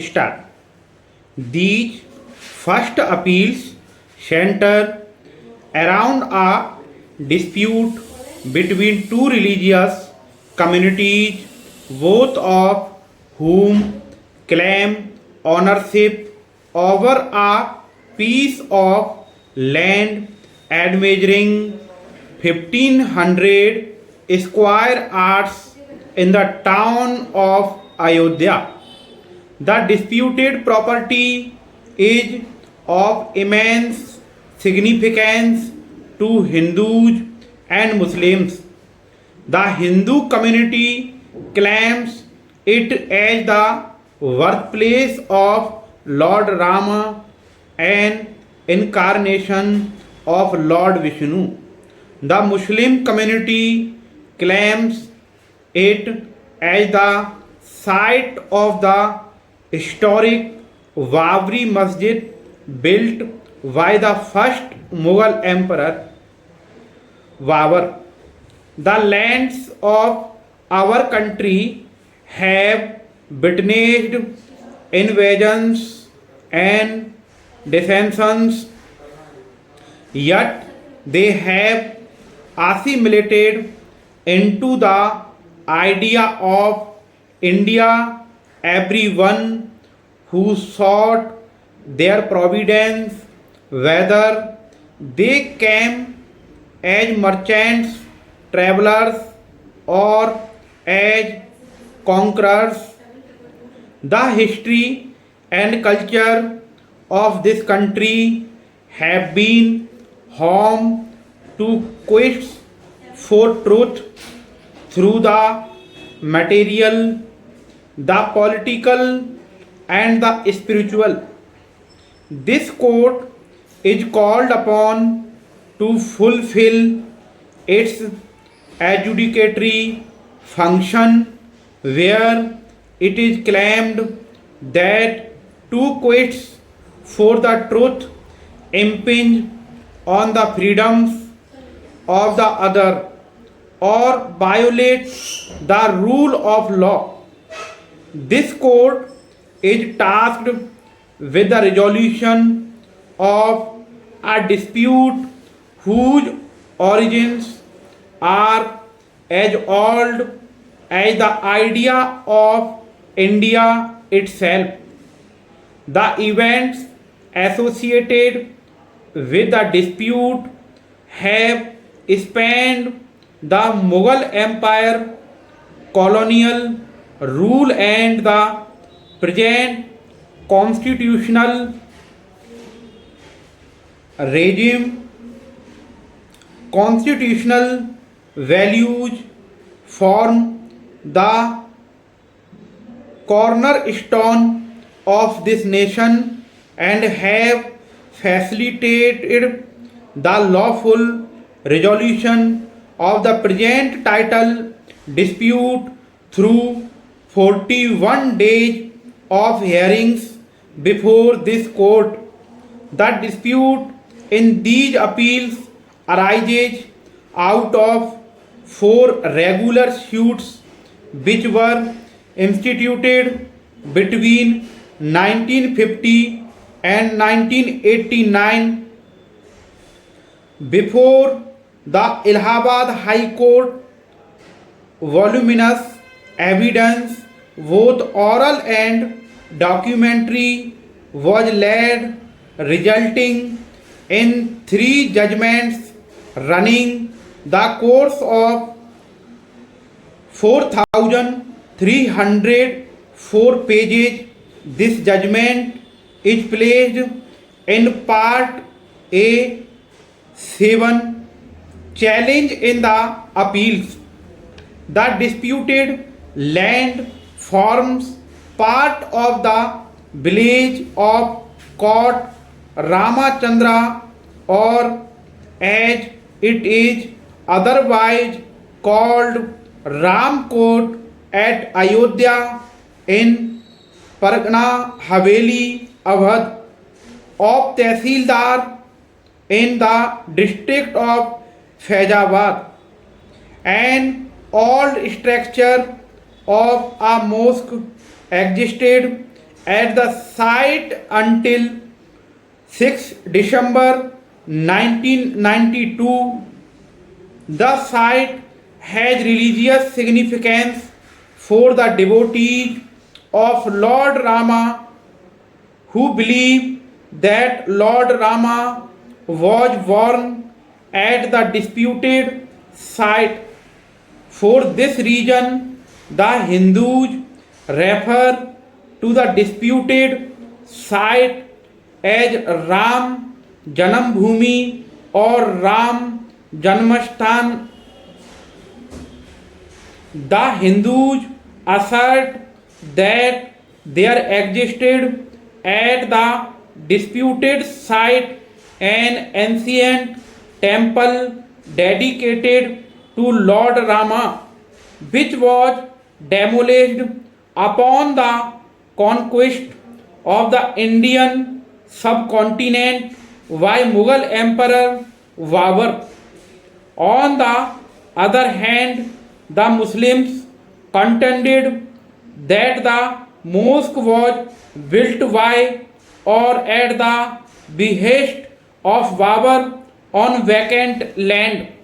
start. These first appeals center around a dispute between two religious communities, both of whom claim ownership over a piece of land and measuring 1500 square yards in the town of Ayodhya. The disputed property is of immense significance to Hindus and Muslims. The Hindu community claims it as the birthplace of Lord Rama and incarnation of Lord Vishnu. The Muslim community claims it as the site of the historic Babri Masjid built by the first Mughal Emperor Babur. The lands of our country have witnessed invasions and dissensions, yet they have assimilated into the idea of India. Everyone who sought their providence, whether they came as merchants, travelers, or as conquerors, the history and culture of this country have been home to quests for truth through the material, the political, and the spiritual. This court is called upon to fulfill its adjudicatory function where it is claimed that two quests for the truth impinge on the freedoms of the other or violate the rule of law. This court is tasked with the resolution of a dispute whose origins are as old as the idea of India itself. The events associated with the dispute have spanned the Mughal Empire, colonial rule, and the present constitutional regime. Constitutional values form the cornerstone of this nation and have facilitated the lawful resolution of the present title dispute through 41 days of hearings before this court. The dispute in these appeals arises out of four regular suits which were instituted between 1950 and 1989 before the Allahabad High Court. Voluminous evidence, both oral and documentary, was laid, resulting in three judgments running the course of 4,304 pages. This judgment is placed in Part A7, challenge in the appeals. The disputed land forms part of the village of Kot Ramachandra, or as it is otherwise called Ramkot, at Ayodhya in Pargana Haveli, Awadh, of Tehsildar in the district of Faizabad. An old structure of a mosque existed at the site until 6 December 1992. The site has religious significance for the devotees of Lord Rama who believe that Lord Rama was born at the disputed site. For this reason, the Hindus refer to the disputed site as Ram Janambhumi or Ram Janmastan. The Hindus assert that there existed at the disputed site an ancient temple dedicated to Lord Rama, which was demolished upon the conquest of the Indian subcontinent by Mughal Emperor Babur. On the other hand, the Muslims contended that the mosque was built by or at the behest of Babur on vacant land.